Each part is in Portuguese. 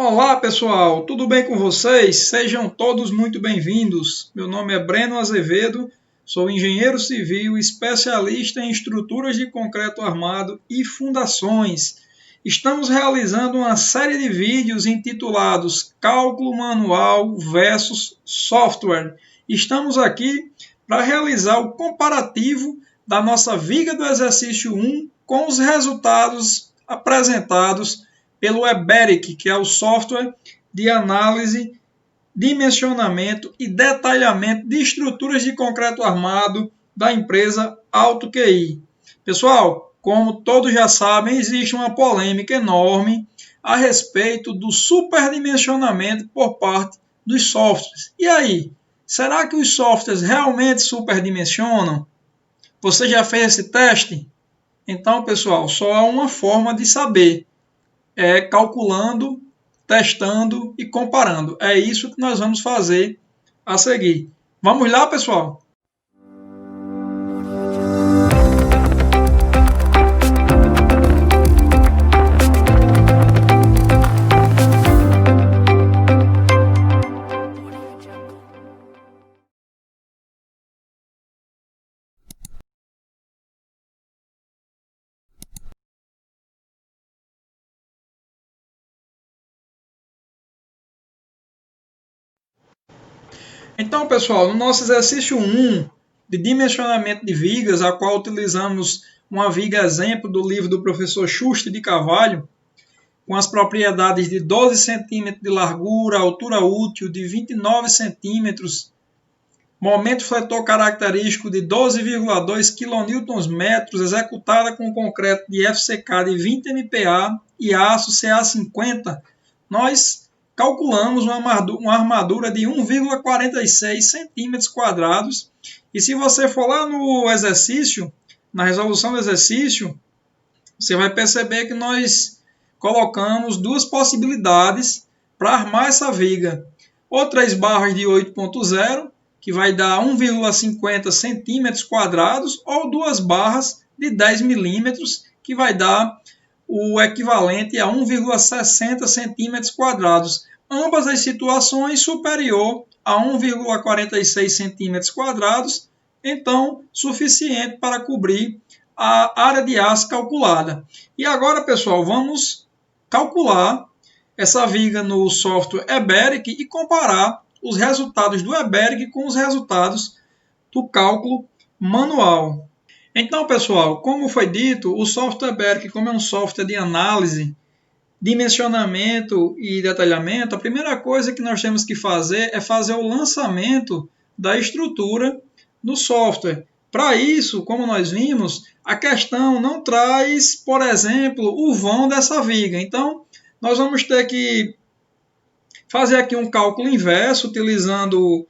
Olá pessoal, tudo bem com vocês? Sejam todos muito bem-vindos. Meu nome é Breno Azevedo, sou engenheiro civil, especialista em estruturas de concreto armado e fundações. Estamos realizando uma série de vídeos intitulados Cálculo Manual versus Software. Estamos aqui para realizar o comparativo da nossa viga do exercício 1 com os resultados apresentados pelo EBERIC, que é o software de análise, dimensionamento e detalhamento de estruturas de concreto armado da empresa AutoQI. Pessoal, como todos já sabem, existe uma polêmica enorme a respeito do superdimensionamento por parte dos softwares. E aí, será que os softwares realmente superdimensionam? Você já fez esse teste? Então, pessoal, só há uma forma de saber. É calculando, testando e comparando. É isso que nós vamos fazer a seguir. Vamos lá, pessoal? Então, pessoal, no nosso exercício 1 de dimensionamento de vigas, a qual utilizamos uma viga exemplo do livro do professor Schuster de Carvalho, com as propriedades de 12 centímetros de largura, altura útil de 29 centímetros, momento fletor característico de 12,2 kN, executada com concreto de FCK de 20 MPa e aço CA50, nós calculamos uma armadura de 1,46 centímetros quadrados. E se você for lá no exercício, na resolução do exercício, você vai perceber que nós colocamos duas possibilidades para armar essa viga. Ou 3 barras de 8.0, que vai dar 1,50 centímetros quadrados, ou 2 barras de 10 milímetros, que vai dar o equivalente a 1,60 centímetros quadrados. Ambas as situações superior a 1,46 centímetros quadrados, então suficiente para cobrir a área de aço calculada. E agora, pessoal, vamos calcular essa viga no software EBERIC e comparar os resultados do EBERIC com os resultados do cálculo manual. Então, pessoal, como foi dito, o software EBERIC, como é um software de análise, dimensionamento e detalhamento, a primeira coisa que nós temos que fazer é fazer o lançamento da estrutura no software. Para isso, como nós vimos, a questão não traz, por exemplo, o vão dessa viga. Então, nós vamos ter que fazer aqui um cálculo inverso, utilizando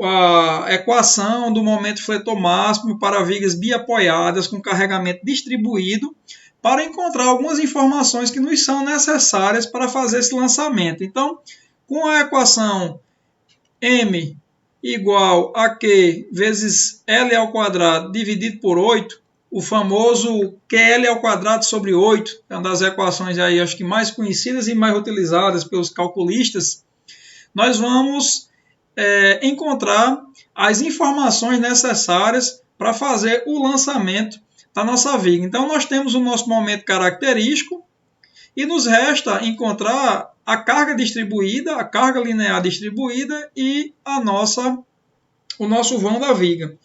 a equação do momento fletor máximo para vigas biapoiadas com carregamento distribuído, para encontrar algumas informações que nos são necessárias para fazer esse lançamento. Então, com a equação M igual a Q vezes L ao quadrado dividido por 8, o famoso QL ao quadrado sobre 8, é uma das equações aí, acho que mais conhecidas e mais utilizadas pelos calculistas, nós vamos encontrar as informações necessárias para fazer o lançamento da nossa viga. Então, nós temos o nosso momento característico e nos resta encontrar a carga distribuída, a carga linear distribuída e o nosso vão da viga.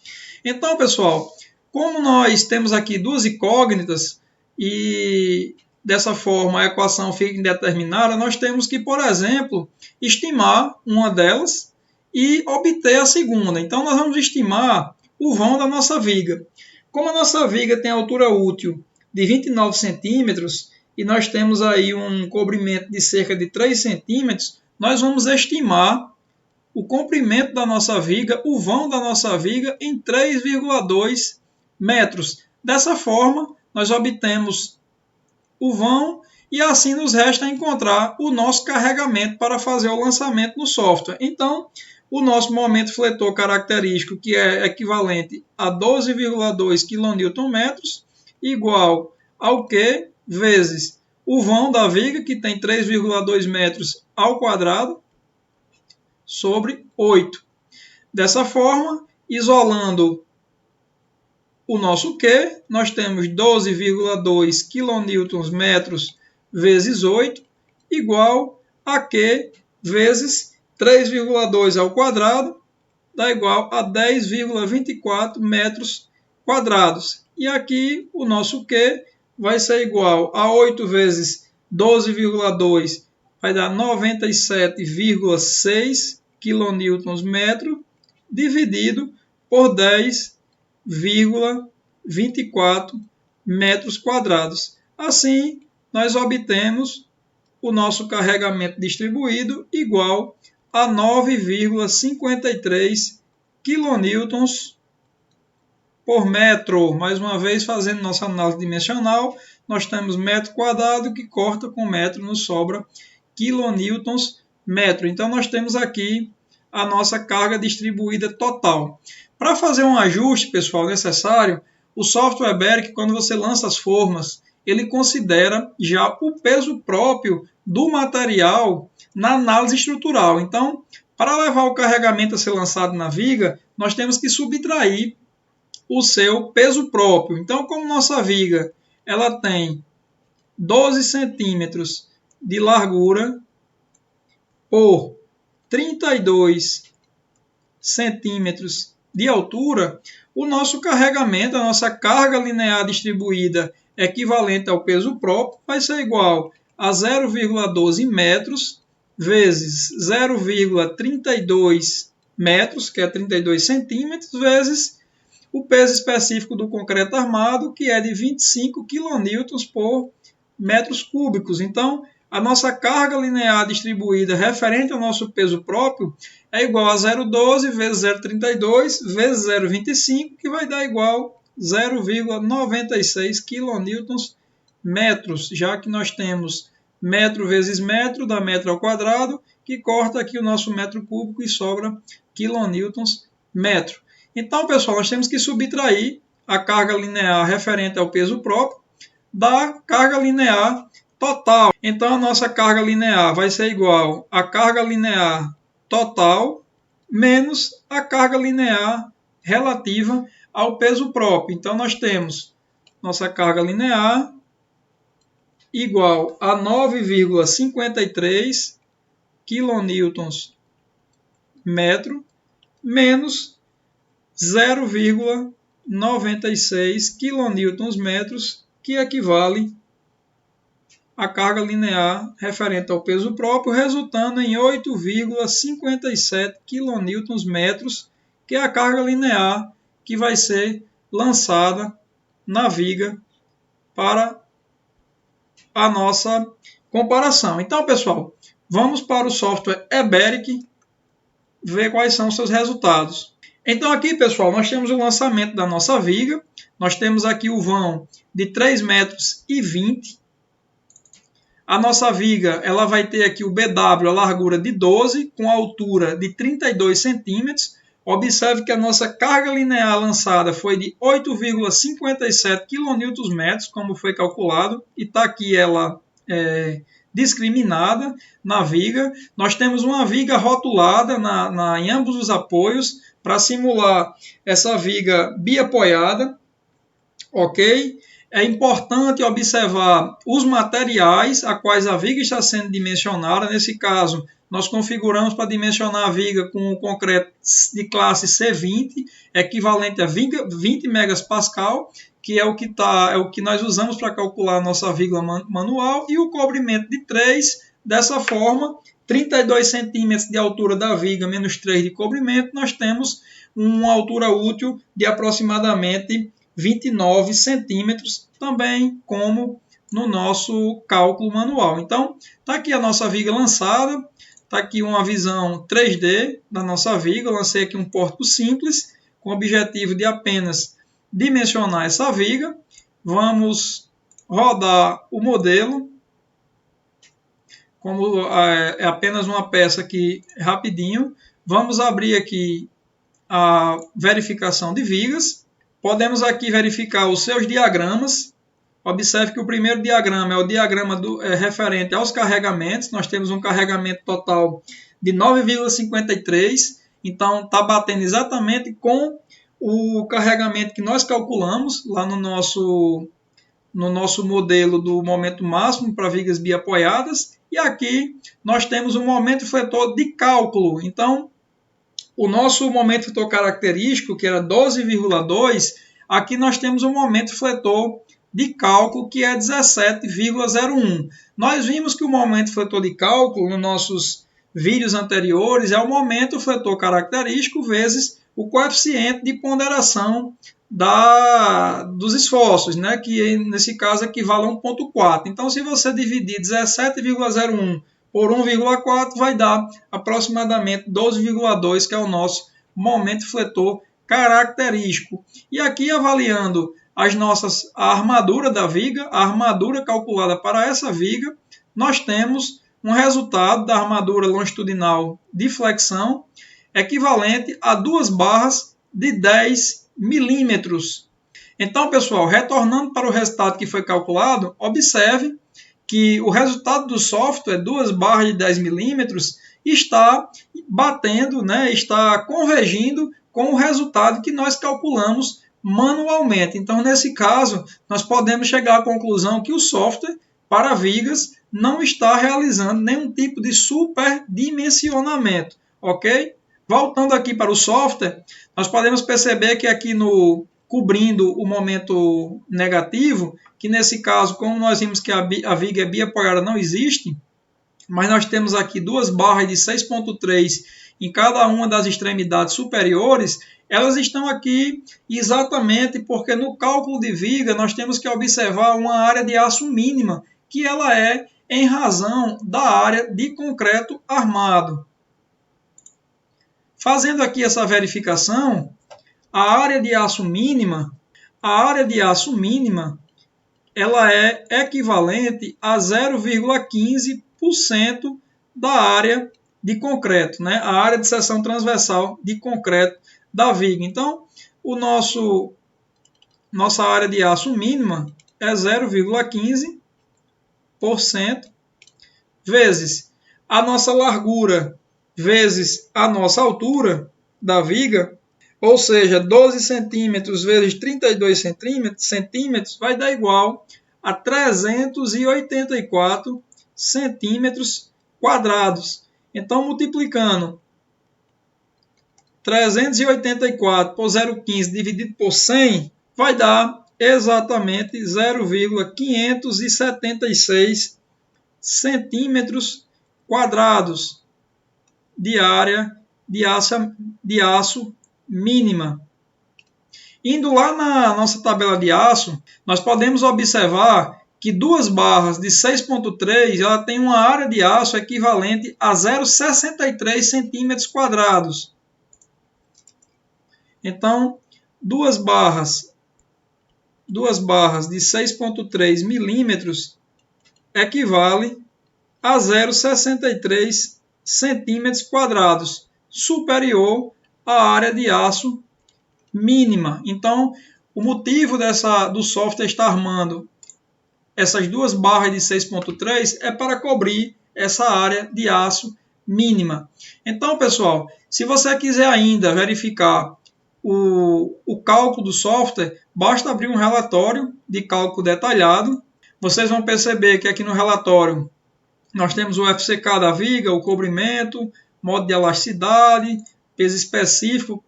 Então, pessoal, como nós temos aqui duas incógnitas e dessa forma a equação fica indeterminada, nós temos que, por exemplo, estimar uma delas e obter a segunda. Então, nós vamos estimar o vão da nossa viga. Como a nossa viga tem altura útil de 29 centímetros e nós temos aí um comprimento de cerca de 3 centímetros, nós vamos estimar o comprimento da nossa viga, o vão da nossa viga em 3,2 metros. Dessa forma, nós obtemos o vão e assim nos resta encontrar o nosso carregamento para fazer o lançamento no software. Então, o nosso momento fletor característico, que é equivalente a 12,2 kN, igual ao Q vezes o vão da viga, que tem 3,2 metros ao quadrado, sobre 8. Dessa forma, isolando o nosso Q, nós temos 12,2 kN vezes 8, igual a Q vezes 3,2 ao quadrado, dá igual a 10,24 metros quadrados. E aqui o nosso Q vai ser igual a 8 vezes 12,2, vai dar 97,6 kN, dividido por 10,24 metros quadrados. Assim, nós obtemos o nosso carregamento distribuído igual a 9,53 kN por metro. Mais uma vez, fazendo nossa análise dimensional, nós temos metro quadrado que corta com metro, nos sobra quilonewtons metro. Então, nós temos aqui a nossa carga distribuída total. Para fazer um ajuste, pessoal, necessário, o software Beric, quando você lança as formas, ele considera já o peso próprio do material na análise estrutural. Então, para levar o carregamento a ser lançado na viga, nós temos que subtrair o seu peso próprio. Então, como nossa viga ela tem 12 centímetros de largura por 32 centímetros de altura, o nosso carregamento, a nossa carga linear distribuída equivalente ao peso próprio, vai ser igual a 0,12 metros vezes 0,32 metros, que é 32 centímetros, vezes o peso específico do concreto armado, que é de 25 kN por metros cúbicos. Então, a nossa carga linear distribuída referente ao nosso peso próprio é igual a 0,12 vezes 0,32 vezes 0,25, que vai dar igual a 0,96 kN metros, já que nós temos metro vezes metro, dá metro ao quadrado, que corta aqui o nosso metro cúbico e sobra quilonewtons metro. Então, pessoal, nós temos que subtrair a carga linear referente ao peso próprio da carga linear total. Então, a nossa carga linear vai ser igual à carga linear total menos a carga linear relativa ao peso próprio. Então, nós temos nossa carga linear igual a 9,53 kN metro menos 0,96 kN metros, que equivale à carga linear referente ao peso próprio, resultando em 8,57 kN metros, que é a carga linear que vai ser lançada na viga para a nossa comparação. Então, pessoal, vamos para o software eBeric ver quais são os seus resultados. Então, aqui, pessoal, nós temos o lançamento da nossa viga. Nós temos aqui o vão de 3,20 metros. A nossa viga ela vai ter aqui o BW, a largura de 12, com a altura de 32 centímetros. Observe que a nossa carga linear lançada foi de 8,57 kN metros, como foi calculado, e está aqui ela discriminada na viga. Nós temos uma viga rotulada em ambos os apoios para simular essa viga biapoiada, ok? É importante observar os materiais a quais a viga está sendo dimensionada. Nesse caso, nós configuramos para dimensionar a viga com o concreto de classe C20, equivalente a 20 megapascal, que é o que nós usamos para calcular a nossa viga manual, e o cobrimento de 3, dessa forma, 32 centímetros de altura da viga menos 3 de cobrimento, nós temos uma altura útil de aproximadamente 29 centímetros, também como no nosso cálculo manual. Então, está aqui a nossa viga lançada, está aqui uma visão 3D da nossa viga. Eu lancei aqui um porco simples, com o objetivo de apenas dimensionar essa viga. Vamos rodar o modelo. Como é apenas uma peça aqui rapidinho, vamos abrir aqui a verificação de vigas. Podemos aqui verificar os seus diagramas. Observe que o primeiro diagrama é o diagrama referente aos carregamentos. Nós temos um carregamento total de 9,53. Então, está batendo exatamente com o carregamento que nós calculamos lá no nosso modelo do momento máximo para vigas biapoiadas. E aqui nós temos um momento fletor de cálculo. Então, o nosso momento fletor característico, que era 12,2, aqui nós temos um momento fletor de cálculo, que é 17,01. Nós vimos que o momento fletor de cálculo, nos nossos vídeos anteriores, é o momento fletor característico vezes o coeficiente de ponderação dos esforços, né? Que nesse caso equivale a 1,4. Então, se você dividir 17,01 por 1,4, vai dar aproximadamente 12,2, que é o nosso momento fletor característico. E aqui, avaliando a armadura da viga, a armadura calculada para essa viga, nós temos um resultado da armadura longitudinal de flexão equivalente a 2 barras de 10 milímetros. Então, pessoal, retornando para o resultado que foi calculado, observe que o resultado do software, 2 barras de 10 milímetros, está batendo, né, está convergindo com o resultado que nós calculamos manualmente. Então, nesse caso, nós podemos chegar à conclusão que o software para vigas não está realizando nenhum tipo de superdimensionamento, ok? Voltando aqui para o software, nós podemos perceber que aqui cobrindo o momento negativo, que nesse caso, como nós vimos que a viga é biapoiada, não existe, mas nós temos aqui 2 barras de 6,3 em cada uma das extremidades superiores, elas estão aqui exatamente porque no cálculo de viga nós temos que observar uma área de aço mínima, que ela é em razão da área de concreto armado. Fazendo aqui essa verificação, a área de aço mínima, ela é equivalente a 0,15% da área de concreto, né? A área de seção transversal de concreto da viga. Então, nossa área de aço mínima é 0,15% vezes a nossa largura vezes a nossa altura da viga, ou seja, 12 centímetros vezes 32 centímetros vai dar igual a 384 centímetros quadrados. Então, multiplicando 384 por 0,15 dividido por 100, vai dar exatamente 0,576 centímetros quadrados de área de aço mínima. Indo lá na nossa tabela de aço, nós podemos observar que 2 barras de 6,3 ela tem uma área de aço equivalente a 0,63 centímetros quadrados. Então, 2 barras de 6,3 milímetros equivale a 0,63 centímetros quadrados, superior à área de aço mínima. Então, o motivo do software estar armando essas 2 barras de 6,3 é para cobrir essa área de aço mínima. Então, pessoal, se você quiser ainda verificar o cálculo do software, basta abrir um relatório de cálculo detalhado. Vocês vão perceber que aqui no relatório nós temos o FCK da viga, o cobrimento, modo de elasticidade, peso específico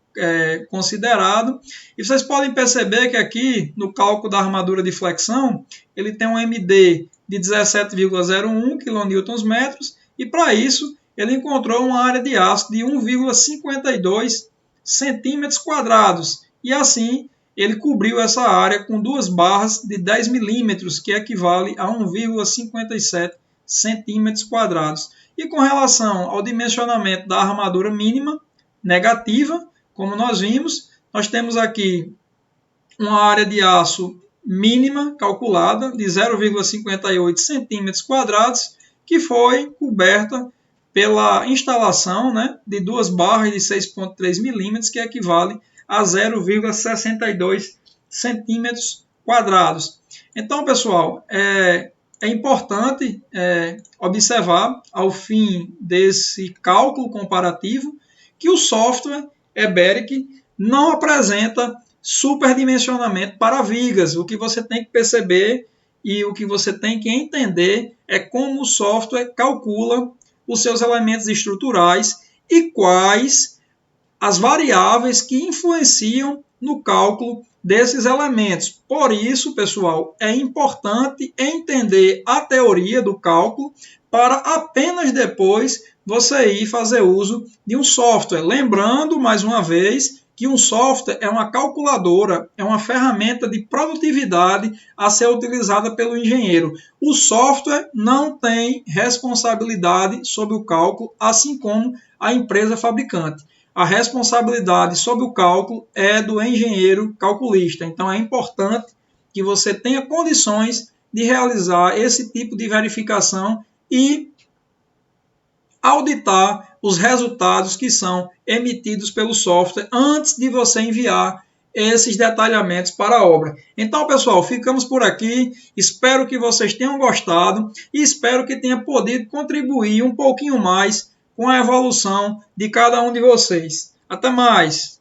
considerado. E vocês podem perceber que aqui no cálculo da armadura de flexão, ele tem um MD de 17,01 kN, e para isso ele encontrou uma área de aço de 1,52 centímetros quadrados. E assim ele cobriu essa área com 2 barras de 10 milímetros, que equivale a 1,57 centímetros quadrados. E com relação ao dimensionamento da armadura mínima negativa, como nós vimos, nós temos aqui uma área de aço mínima calculada de 0,58 centímetros quadrados, que foi coberta pela instalação, né, de 2 barras de 6,3 milímetros, que equivale a 0,62 centímetros quadrados. Então, pessoal, é importante observar, ao fim desse cálculo comparativo, que o software EBERIC não apresenta superdimensionamento para vigas. O que você tem que perceber e o que você tem que entender é como o software calcula os seus elementos estruturais e quais as variáveis que influenciam no cálculo desses elementos. Por isso, pessoal, é importante entender a teoria do cálculo para apenas depois você ir fazer uso de um software. Lembrando, mais uma vez, que um software é uma calculadora, é uma ferramenta de produtividade a ser utilizada pelo engenheiro. O software não tem responsabilidade sobre o cálculo, assim como a empresa fabricante. A responsabilidade sobre o cálculo é do engenheiro calculista. Então, é importante que você tenha condições de realizar esse tipo de verificação e auditar os resultados que são emitidos pelo software antes de você enviar esses detalhamentos para a obra. Então, pessoal, ficamos por aqui. Espero que vocês tenham gostado e espero que tenha podido contribuir um pouquinho mais com a evolução de cada um de vocês. Até mais!